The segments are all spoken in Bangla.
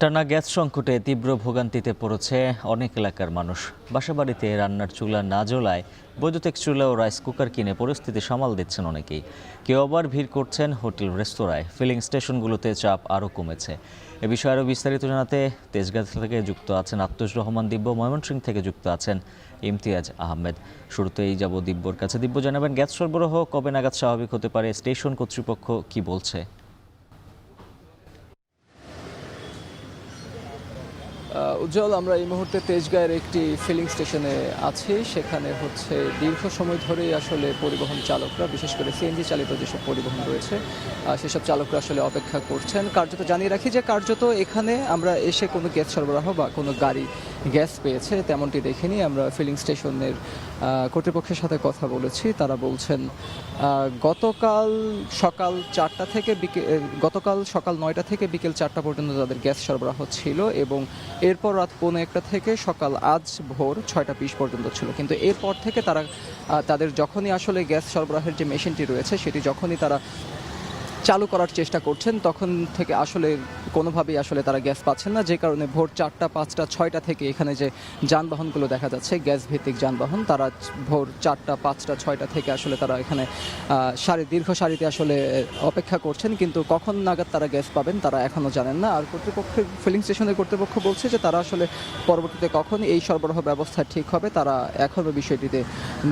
টানা গ্যাস সংকটে তীব্র ভোগান্তিতে পড়েছে অনেক এলাকার মানুষ। বাসাবাড়িতে রান্নার চুলা না জ্বলায় বৈদ্যুতিক চুলা ও রাইস কুকার কিনে পরিস্থিতি সামাল দিচ্ছেন অনেকেই। কেউ আবার ভিড় করছেন হোটেল রেস্তোরাঁয়। ফিলিং স্টেশনগুলোতে চাপ আরও কমেছে। এ বিষয়ে আরও বিস্তারিত জানাতে তেজগাঁ থেকে যুক্ত আছেন আত্তুস রহমান দিব্য, ময়মনসিংহ থেকে যুক্ত আছেন ইমতিয়াজ আহমেদ। শুরুতেই যাব দিব্যর কাছে। দিব্য, জানাবেন গ্যাস সরবরাহ কবে নাগাদ স্বাভাবিক হতে পারে? স্টেশন কর্তৃপক্ষ কি বলছে? উজ্জ্বল, আমরা এই মুহূর্তে তেজগাঁয়ের একটি ফিলিং স্টেশনে আছি। সেখানে দীর্ঘ সময় ধরেই আসলে পরিবহন চালকরা, বিশেষ করে সিএনজি চালিত যেসব পরিবহন রয়েছে সেসব চালকরা আসলে অপেক্ষা করছেন। কার্যত জানিয়ে রাখি যে এখানে আমরা এসে কোনো গ্যাস সরবরাহ বা কোনো গাড়ি গ্যাস পেয়েছে তেমনটি দেখিনি। আমরা ফিলিং স্টেশনের কর্তৃপক্ষের সাথে কথা বলেছি। তারা বলছেন গতকাল সকাল 9টা থেকে বিকেল 4টা পর্যন্ত তাদের গ্যাস সরবরাহ ছিল এবং এরপর রাত 1:45 থেকে সকাল আজ ভোর 6:20 পর্যন্ত ছিল। কিন্তু এরপর থেকে তাদের যখনই আসলে গ্যাস সরবরাহের যে মেশিনটি রয়েছে সেটি যখনই তারা চালু করার চেষ্টা করছেন তখন থেকে আসলে কোনোভাবেই আসলে তারা গ্যাস পাচ্ছেন না, যে কারণে ভোর 4টা, 5টা, 6টা থেকে এখানে যে যানবাহনগুলো দেখা যাচ্ছে গ্যাস ভিত্তিক যানবাহন, তারা ভোর 4টা, 5টা, 6টা থেকে আসলে তারা এখানে দীর্ঘ সারিতে আসলে অপেক্ষা করছেন। কিন্তু কখন নাগাদ তারা গ্যাস পাবেন তারা এখনও জানেন না। আর ফিলিং স্টেশনের কর্তৃপক্ষ বলছে যে তারা আসলে পরবর্তীতে কখন এই সরবরাহ ব্যবস্থা ঠিক হবে তারা এখনও বিষয়টিতে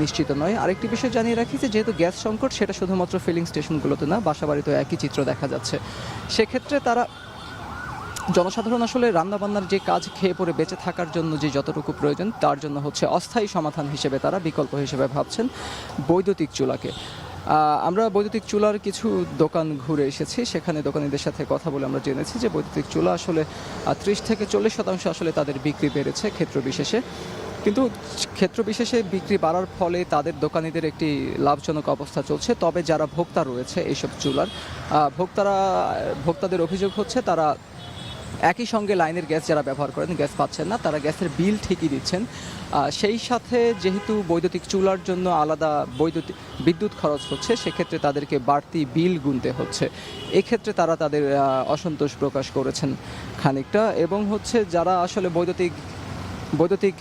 নিশ্চিত নয়। আরেকটি বিষয় জানিয়ে রাখি যে যেহেতু গ্যাস সংকট সেটা শুধুমাত্র ফিলিং স্টেশনগুলোতে না, বাসাবাড়িতে একই চিত্র দেখা যাচ্ছে। সেক্ষেত্রে তারা জনসাধারণ আসলে রান্নাবান্নার যে কাজ খেয়ে পরে বেঁচে থাকার জন্য যে যতটুকু প্রয়োজন তার জন্য অস্থায়ী সমাধান হিসেবে তারা বিকল্প হিসেবে ভাবছেন বৈদ্যুতিক চুলাকে। আমরা বৈদ্যুতিক চুলার কিছু দোকান ঘুরে এসেছি। সেখানে দোকানিদের সাথে কথা বলে আমরা জেনেছি যে বৈদ্যুতিক চুলা আসলে 30 থেকে 40% আসলে তাদের বিক্রি বেড়েছে ক্ষেত্র বিশেষে। কিন্তু ক্ষেত্র বিশেষে বিক্রি বাড়ার ফলে তাদের দোকানিদের একটি লাভজনক অবস্থা চলছে। তবে যারা ভোক্তা রয়েছে এইসব চুলার ভোক্তাদের অভিযোগ হচ্ছে তারা একই সঙ্গে লাইনের গ্যাস যারা ব্যবহার করেন গ্যাস পাচ্ছেন না, তারা গ্যাসের বিল ঠিকই দিচ্ছেন। সেই সাথে যেহেতু বৈদ্যুতিক চুলার জন্য আলাদা বিদ্যুৎ খরচ হচ্ছে, সেক্ষেত্রে তাদেরকে বাড়তি বিল গুনতে হচ্ছে। এক্ষেত্রে তারা তাদের অসন্তোষ প্রকাশ করেছেন খানিকটা। এবং যারা আসলে বৈদ্যুতিক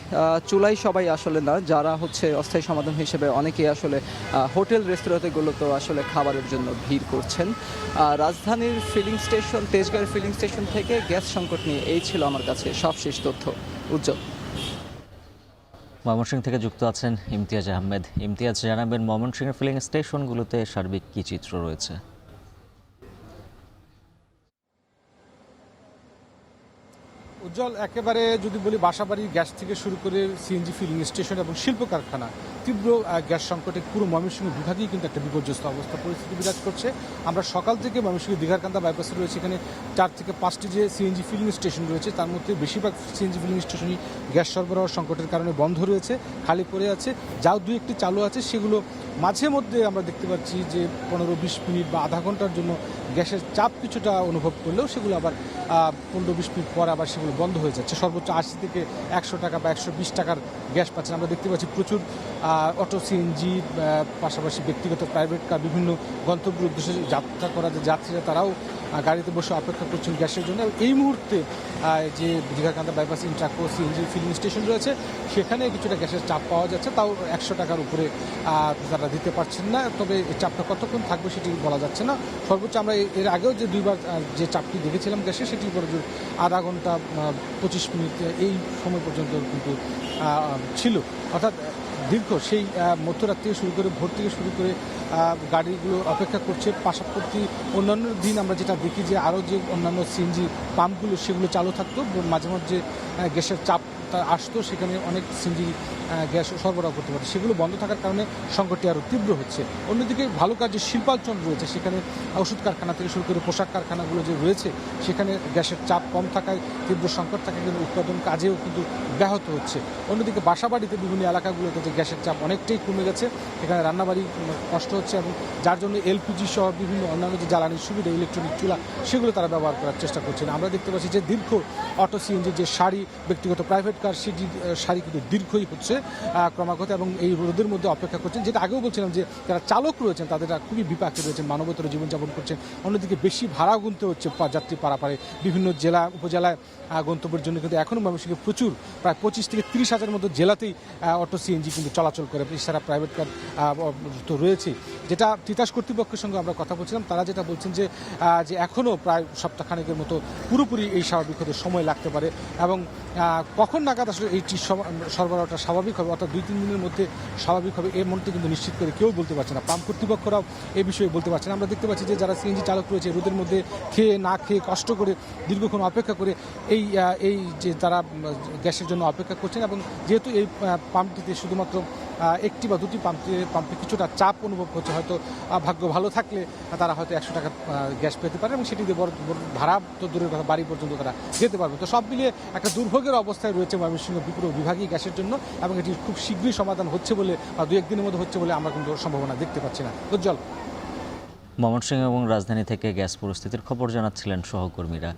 চুলাই সবাই আসলে না, যারা অস্থায়ী সমাধান হিসেবে অনেকেই আসলে হোটেল রেস্তোরাঁগুলোতে আসলে খাবারের জন্য ভিড় করছেন। রাজধানীর তেজগাঁয়ের ফিলিং স্টেশন থেকে গ্যাস সংকট নিয়ে এই ছিল আমার কাছে সবশেষ তথ্য। উজ্জ্বল। ময়মনসিংহ থেকে যুক্ত আছেন ইমতিয়াজ আহমেদ। ইমতিয়াজ, জানাবেন ময়মনসিংহের ফিলিং স্টেশনগুলোতে সার্বিক কী চিত্র রয়েছে? উজ্জ্বল, একেবারে যদি বলি বাসাবাড়ি গ্যাস থেকে শুরু করে সিএনজি ফিলিং স্টেশন এবং শিল্প কারখানা, তীব্র গ্যাস সংকটে পুরো ময়মনসিংহ বিভাগেই কিন্তু একটা বিপর্যস্ত অবস্থা পরিস্থিতি বিরাজ করছে। আমরা সকাল থেকে ময়মনসিংহ দীঘারকান্দা বাইপাসে রয়েছে, এখানে 4 থেকে 5টি যে সিএনজি ফিলিং স্টেশন রয়েছে তার মধ্যে বেশিরভাগ সিএনজি ফিলিং স্টেশনই গ্যাস সরবরাহ সংকটের কারণে বন্ধ রয়েছে, খালি পড়ে আছে। যাও 2-1টি চালু আছে, সেগুলো মাঝে মধ্যে আমরা দেখতে পাচ্ছি যে 15-20 মিনিট বা আধা ঘন্টার জন্য গ্যাসের চাপ কিছুটা অনুভব করলেও সেগুলো আবার 15-20 মিনিট পর আবার সেগুলো বন্ধ হয়ে যাচ্ছে। সর্বোচ্চ 80 থেকে 100 টাকা বা 120 টাকার গ্যাস পাচ্ছেন। আমরা দেখতে পাচ্ছি প্রচুর অটো সিএনজি, পাশাপাশি ব্যক্তিগত প্রাইভেট কার, বিভিন্ন গন্তব্যের উদ্দেশ্যে যাত্রা করা যে যাত্রীরা তারাও গাড়িতে বসে অপেক্ষা করছেন গ্যাসের জন্য। এই মুহূর্তে যে Dighakanda bypass Intraco CNG filling station রয়েছে সেখানে কিছুটা গ্যাসের চাপ পাওয়া যাচ্ছে, তাও 100 টাকার উপরে তারা দিতে পারছেন না। তবে এই চাপটা কতক্ষণ থাকবে সেটি বলা যাচ্ছে না। সর্বোচ্চ আমরা এর আগেও যে 2বার যে চাপটি দেখেছিলাম গ্যাসে সেটি পরে আধা ঘন্টা 25 মিনিট এই সময় পর্যন্ত কিন্তু ছিল। অর্থাৎ দীর্ঘ সেই মধ্যরাত থেকে শুরু করে ভোর থেকে শুরু করে গাড়িগুলো অপেক্ষা করছে। পাশাপাশি অন্যান্য দিন আমরা যেটা দেখি যে আরও যে অন্যান্য সিএনজি পাম্পগুলো সেগুলো চালু থাকতো, মাঝে মাঝে গ্যাসের চাপ আসতো, সেখানে অনেক সিএনজি গ্যাস সরবরাহ করতে পারে, সেগুলো বন্ধ থাকার কারণে সংকটটি আরও তীব্র হচ্ছে। অন্যদিকে ভালো কাজ যে শিল্পাঞ্চল রয়েছে সেখানে ওষুধ কারখানা থেকে শুরু করে পোশাক কারখানাগুলো যে রয়েছে সেখানে গ্যাসের চাপ কম থাকায়, তীব্র সংকট থাকায় কিন্তু উৎপাদন কাজেও কিন্তু ব্যাহত হচ্ছে। অন্যদিকে বাসাবাড়িতে বিভিন্ন এলাকাগুলোতে যে গ্যাসের চাপ অনেকটাই কমে গেছে, এখানে রান্নাবাড়ি কষ্ট হচ্ছে এবং যার জন্য এলপিজি সহ বিভিন্ন অন্যান্য যে জ্বালানির সুবিধা, ইলেকট্রনিক চুলা, সেগুলো তারা ব্যবহার করার চেষ্টা করছেন। আমরা দেখতে পাচ্ছি যে দীর্ঘ অটো সিএনজি যে সারি, ব্যক্তিগত প্রাইভেট নৌকার সেটি সারি কিন্তু দীর্ঘই হচ্ছে ক্রমাগত, এবং এই রোদের মধ্যে অপেক্ষা করছেন। যেটা আগেও বলছিলাম যে যারা চালক রয়েছেন তাদের খুবই বিপাকে রয়েছেন, মানবতর জীবনযাপন করছেন। অন্যদিকে বেশি ভাড়া গুনতে হচ্ছে যাত্রী পারাপারে। বিভিন্ন জেলা উপজেলায় গন্তব্যের জন্য কিন্তু এখনও ময়মনসিংহে প্রচুর, প্রায় 25 থেকে 30 হাজারের মতো জেলাতেই অটো সিএনজি কিন্তু চলাচল করে। এছাড়া প্রাইভেট কার তো রয়েছে। যেটা তিতাস কর্তৃপক্ষের সঙ্গে আমরা কথা বলছিলাম, তারা যেটা বলছেন যে এখনও প্রায় সপ্তাহখানেকের মতো পুরোপুরি এই স্বাভাবিক হতে সময় লাগতে পারে, এবং কখন নাগাদ আসলে এই সরবরাহটা স্বাভাবিক হবে, অর্থাৎ 2-3 দিনের মধ্যে স্বাভাবিক হবে এমনটি কিন্তু নিশ্চিত করে কেউ বলতে পারছে না। পাম্প কর্তৃপক্ষরাও এই বিষয়ে বলতে পারছে না। আমরা দেখতে পাচ্ছি যে যারা সিএনজি চালক রয়েছে রোদের মধ্যে খেয়ে না খেয়ে কষ্ট করে দীর্ঘক্ষণ অপেক্ষা করে এই যে তারা গ্যাসের জন্য অপেক্ষা করছেন, এবং যেহেতু এই পাম্পটিতে শুধুমাত্র একটি বা দুটি পাম্পে কিছুটা চাপ অনুভব হচ্ছে, হয়তো ভাগ্য ভালো থাকলে তারা হয়তো 100 টাকা গ্যাস পেতে পারে, এবং সেটি দিয়ে বড় ভাড়া তো দূরের কথা বাড়ি পর্যন্ত তারা যেতে পারবে। তো সব মিলিয়ে একটা দুর্ভোগের অবস্থায় রয়েছে ময়মনসিংহ পুরো বিভাগীয় গ্যাসের জন্য, এবং এটি খুব শীঘ্রই সমাধান হচ্ছে বলে বা 2-1 দিনের মধ্যে হচ্ছে বলে আমরা কিন্তু সম্ভাবনা দেখতে পাচ্ছি না। উজ্জ্বল। ময়মনসিংহ এবং রাজধানী থেকে গ্যাস পরিস্থিতির খবর জানাচ্ছিলেন সহকর্মীরা।